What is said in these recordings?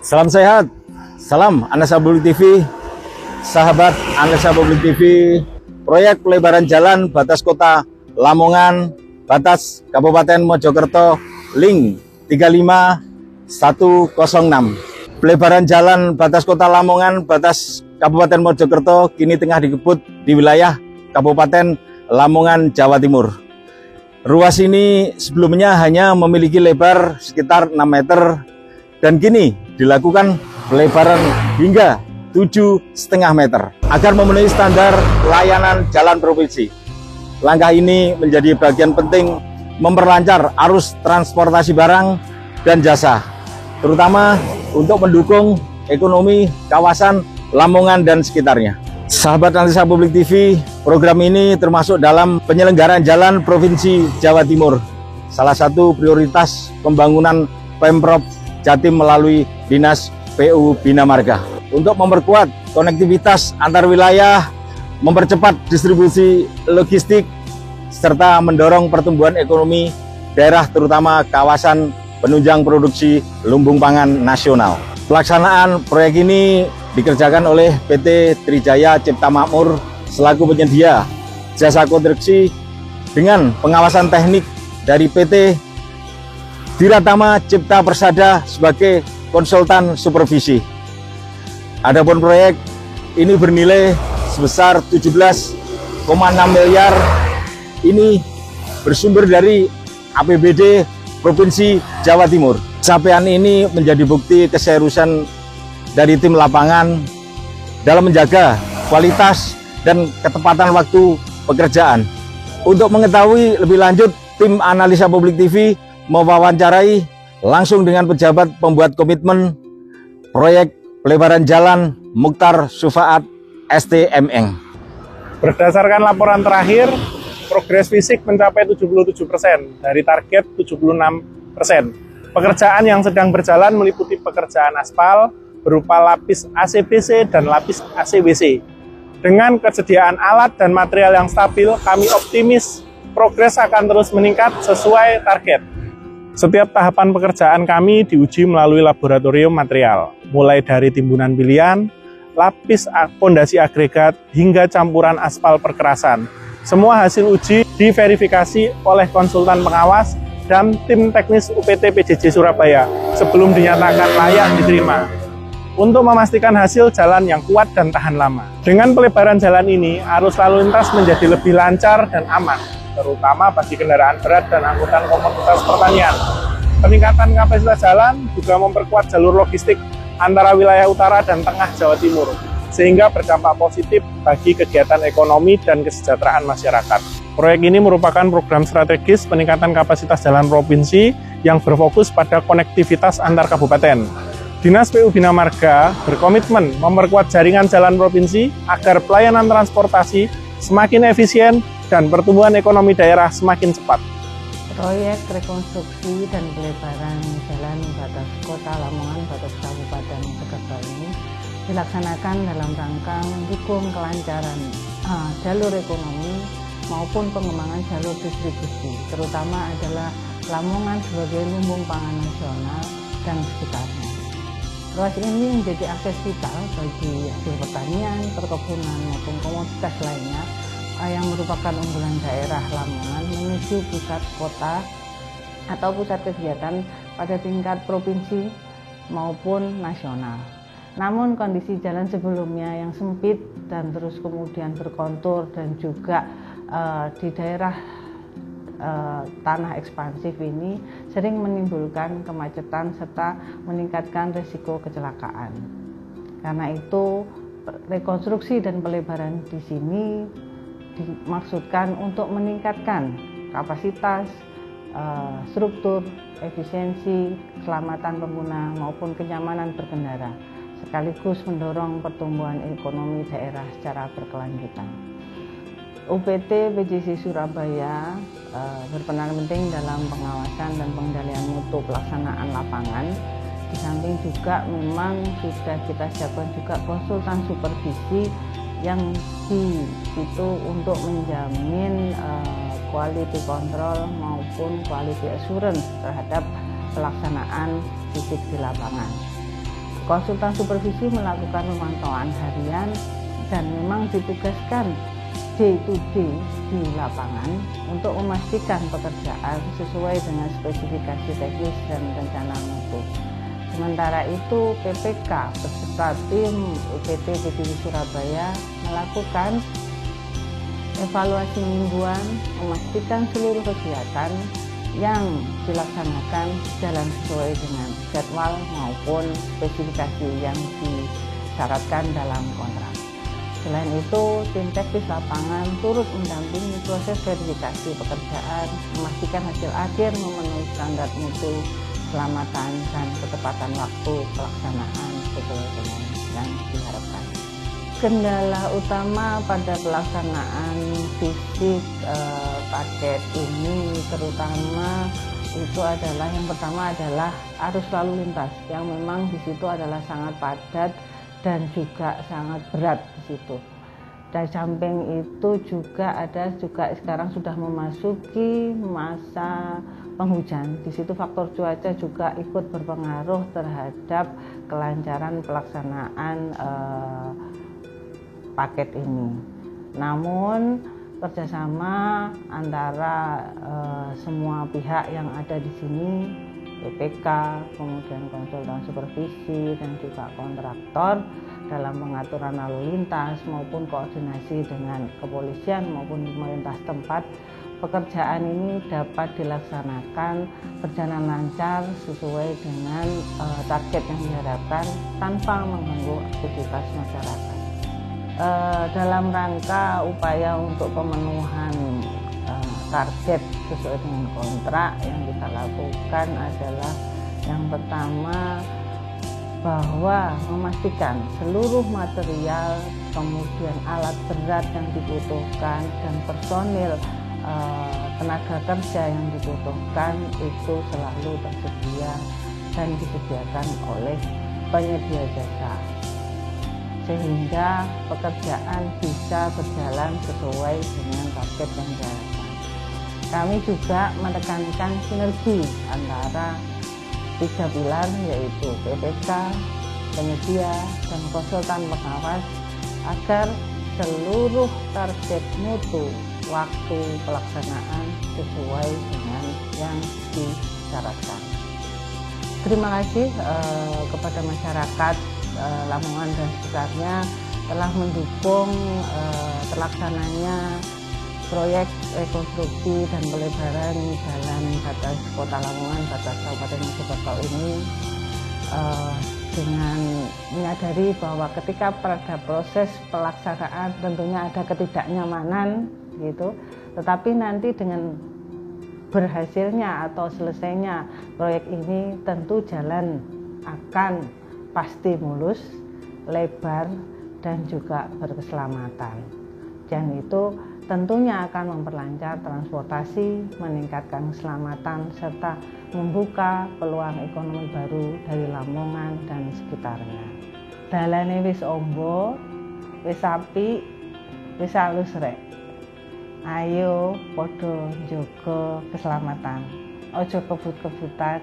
Salam sehat, salam Analisa Publik TV, sahabat Analisa Publik TV. Proyek pelebaran jalan batas kota Lamongan, batas Kabupaten Mojokerto, link 35106. Pelebaran jalan batas kota Lamongan, batas Kabupaten Mojokerto kini tengah dikebut di wilayah Kabupaten Lamongan, Jawa Timur. Ruas ini sebelumnya hanya memiliki lebar sekitar 6 meter dan kini dilakukan pelebaran hingga 7,5 meter agar memenuhi standar layanan jalan provinsi. Langkah ini menjadi bagian penting memperlancar arus transportasi barang dan jasa, terutama untuk mendukung ekonomi kawasan Lamongan dan sekitarnya. Sahabat Analisa Publik TV, program ini termasuk dalam penyelenggaraan jalan Provinsi Jawa Timur, salah satu prioritas pembangunan Pemprov Jatim melalui Dinas PU Bina Marga. Untuk memperkuat konektivitas antar wilayah, mempercepat distribusi logistik, serta mendorong pertumbuhan ekonomi daerah terutama kawasan penunjang produksi lumbung pangan nasional. Pelaksanaan proyek ini dikerjakan oleh PT Trijaya Cipta Makmur selaku penyedia jasa konstruksi dengan pengawasan teknik dari PT Diratama Cipta Persada sebagai konsultan supervisi. Adapun proyek ini bernilai sebesar 17,6 miliar. Ini bersumber dari APBD Provinsi Jawa Timur. Capaian ini menjadi bukti keseriusan dari tim lapangan dalam menjaga kualitas dan ketepatan waktu pekerjaan. Untuk mengetahui lebih lanjut, tim Analisa Publik TV mewawancarai langsung dengan pejabat pembuat komitmen proyek pelebaran jalan Mukhtar Sufaat STMN. Berdasarkan laporan terakhir, progres fisik mencapai 77% dari target 76%. Pekerjaan yang sedang berjalan meliputi pekerjaan aspal berupa lapis ACBC dan lapis ACWC. Dengan kesediaan alat dan material yang stabil, kami optimis progres akan terus meningkat sesuai target. Setiap tahapan pekerjaan kami diuji melalui laboratorium material, mulai dari timbunan pilihan, lapis pondasi agregat, hingga campuran aspal perkerasan. Semua hasil uji diverifikasi oleh konsultan pengawas dan tim teknis UPT PJJ Surabaya sebelum dinyatakan layak diterima, untuk memastikan hasil jalan yang kuat dan tahan lama. Dengan pelebaran jalan ini, arus lalu lintas menjadi lebih lancar dan aman, terutama bagi kendaraan berat dan angkutan komoditas pertanian. Peningkatan kapasitas jalan juga memperkuat jalur logistik antara wilayah utara dan tengah Jawa Timur, sehingga berdampak positif bagi kegiatan ekonomi dan kesejahteraan masyarakat. Proyek ini merupakan program strategis peningkatan kapasitas jalan provinsi yang berfokus pada konektivitas antar kabupaten. Dinas PU Bina Marga berkomitmen memperkuat jaringan jalan provinsi agar pelayanan transportasi semakin efisien dan pertumbuhan ekonomi daerah semakin cepat. Proyek rekonstruksi dan pelebaran jalan batas kota Lamongan, batas Kabupaten Mojokerto ini dilaksanakan dalam rangka mendukung kelancaran jalur ekonomi maupun pengembangan jalur distribusi, terutama adalah Lamongan sebagai lumbung pangan nasional dan sekitarnya. Ruas ini menjadi akses vital bagi hasil pertanian, perkebunan maupun komoditas lainnya yang merupakan unggulan daerah Lamongan menuju pusat kota atau pusat kegiatan pada tingkat provinsi maupun nasional. Namun kondisi jalan sebelumnya yang sempit dan terus kemudian berkontur dan juga di daerah tanah ekspansif ini sering menimbulkan kemacetan serta meningkatkan risiko kecelakaan. Karena itu rekonstruksi dan pelebaran di sini dimaksudkan untuk meningkatkan kapasitas, struktur, efisiensi, keselamatan pengguna maupun kenyamanan berkendara, sekaligus mendorong pertumbuhan ekonomi daerah secara berkelanjutan. UPT PJJ Surabaya berperan penting dalam pengawasan dan pengendalian mutu pelaksanaan lapangan. Di samping juga memang sudah kita siapkan juga konsultan supervisi yang di situ untuk menjamin quality control maupun quality assurance terhadap pelaksanaan titik di lapangan. Konsultan supervisi melakukan pemantauan harian dan memang ditugaskan day to day di lapangan untuk memastikan pekerjaan sesuai dengan spesifikasi teknis dan rencana mutu. Sementara itu PPK beserta tim UPT PTW Surabaya melakukan evaluasi mingguan, memastikan seluruh kegiatan yang dilaksanakan jalan sesuai dengan jadwal maupun spesifikasi yang disyaratkan dalam kontrak. Selain itu, tim teknis lapangan turut mendampingi proses verifikasi pekerjaan, memastikan hasil akhir memenuhi standar mutu, keselamatan, dan ketepatan waktu pelaksanaan sesuai dengan yang diharapkan. Kendala utama pada pelaksanaan fisik paket ini terutama itu adalah yang pertama adalah arus lalu lintas yang memang di situ adalah sangat padat dan juga sangat berat di situ. Dari samping itu juga sekarang sudah memasuki masa penghujan. Di situ faktor cuaca juga ikut berpengaruh terhadap kelancaran pelaksanaan paket ini. Namun kerjasama antara semua pihak yang ada di sini, PPK, kemudian konsultan supervisi dan juga kontraktor dalam pengaturan lalu lintas maupun koordinasi dengan kepolisian maupun pemerintah setempat, pekerjaan ini dapat dilaksanakan berjalan lancar sesuai dengan target yang diharapkan tanpa mengganggu aktivitas masyarakat. Dalam rangka upaya untuk pemenuhan target sesuai dengan kontrak yang kita lakukan adalah yang pertama bahwa memastikan seluruh material, kemudian alat berat yang dibutuhkan dan personil tenaga kerja yang dibutuhkan itu selalu tersedia dan disediakan oleh penyedia jasa, sehingga pekerjaan bisa berjalan sesuai dengan target yang diharapkan. Kami juga menekankan sinergi antara 3 pilar yaitu PPK, penyedia, dan konsultan pengawas agar seluruh target mutu waktu pelaksanaan sesuai dengan yang disyaratkan. Terima kasih kepada masyarakat Lamongan dan sekitarnya telah mendukung terlaksananya proyek rekonstruksi dan pelebaran jalan batas Kota Lamongan, batas Kabupaten Mojokerto ini dengan menyadari bahwa ketika pada proses pelaksanaan tentunya ada ketidaknyamanan gitu, tetapi nanti dengan berhasilnya atau selesainya proyek ini tentu jalan akan pasti mulus, lebar, dan juga berkeselamatan. Dan itu tentunya akan memperlancar transportasi, meningkatkan keselamatan, serta membuka peluang ekonomi baru dari Lamongan dan sekitarnya. Dalane wis ombo, wis apik, wis alus rek. Ayo podo njogo keselamatan. Ojo kebut-kebutan,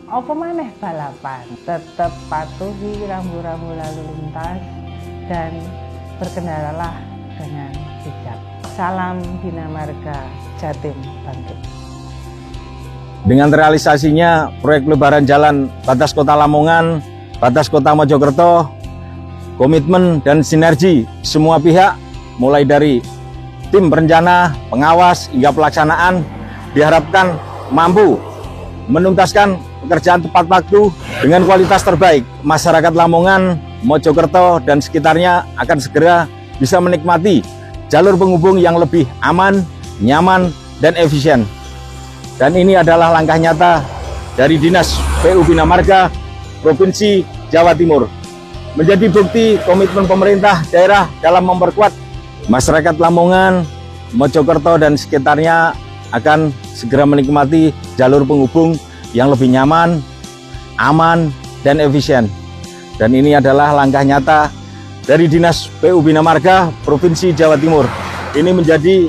apa maneh balapan. Tetap patuhi rambu-rambu lalu lintas dan berkendaralah dengan bijak. Salam Bina Marga Jatim Bangkit. Dengan realisasinya proyek pelebaran jalan batas Kota Lamongan, batas Kota Mojokerto, komitmen dan sinergi semua pihak mulai dari tim perencana, pengawas hingga pelaksanaan diharapkan mampu menuntaskan pekerjaan tepat waktu dengan kualitas terbaik. Masyarakat Lamongan, Mojokerto dan sekitarnya akan segera bisa menikmati jalur penghubung yang lebih aman, nyaman, dan efisien. Dan ini adalah langkah nyata dari Dinas PU Bina Marga Provinsi Jawa Timur. Menjadi bukti komitmen pemerintah daerah dalam memperkuat masyarakat Lamongan, Mojokerto, dan sekitarnya akan segera menikmati jalur penghubung yang lebih nyaman, aman, dan efisien. Dan ini adalah langkah nyata dari Dinas PU Bina Marga Provinsi Jawa Timur. Ini menjadi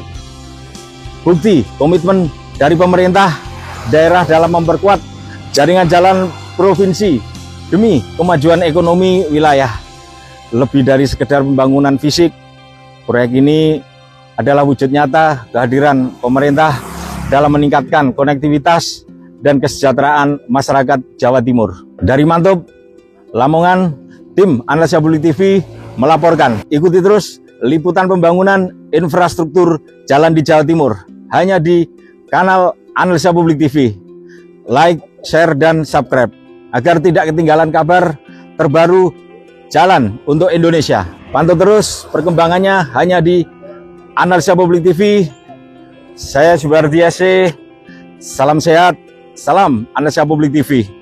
bukti komitmen dari pemerintah daerah dalam memperkuat jaringan jalan provinsi demi kemajuan ekonomi wilayah. Lebih dari sekedar pembangunan fisik, proyek ini adalah wujud nyata kehadiran pemerintah dalam meningkatkan konektivitas dan kesejahteraan masyarakat Jawa Timur. Dari Mantub, Lamongan, tim Analisa Publik TV melaporkan. Ikuti terus liputan pembangunan infrastruktur jalan di Jawa Timur hanya di kanal Analisa Publik TV. Like, share, dan subscribe agar tidak ketinggalan kabar terbaru jalan untuk Indonesia. Pantau terus perkembangannya hanya di Analisa Publik TV. Saya Subardi Yase. Salam sehat, salam Analisa Publik TV.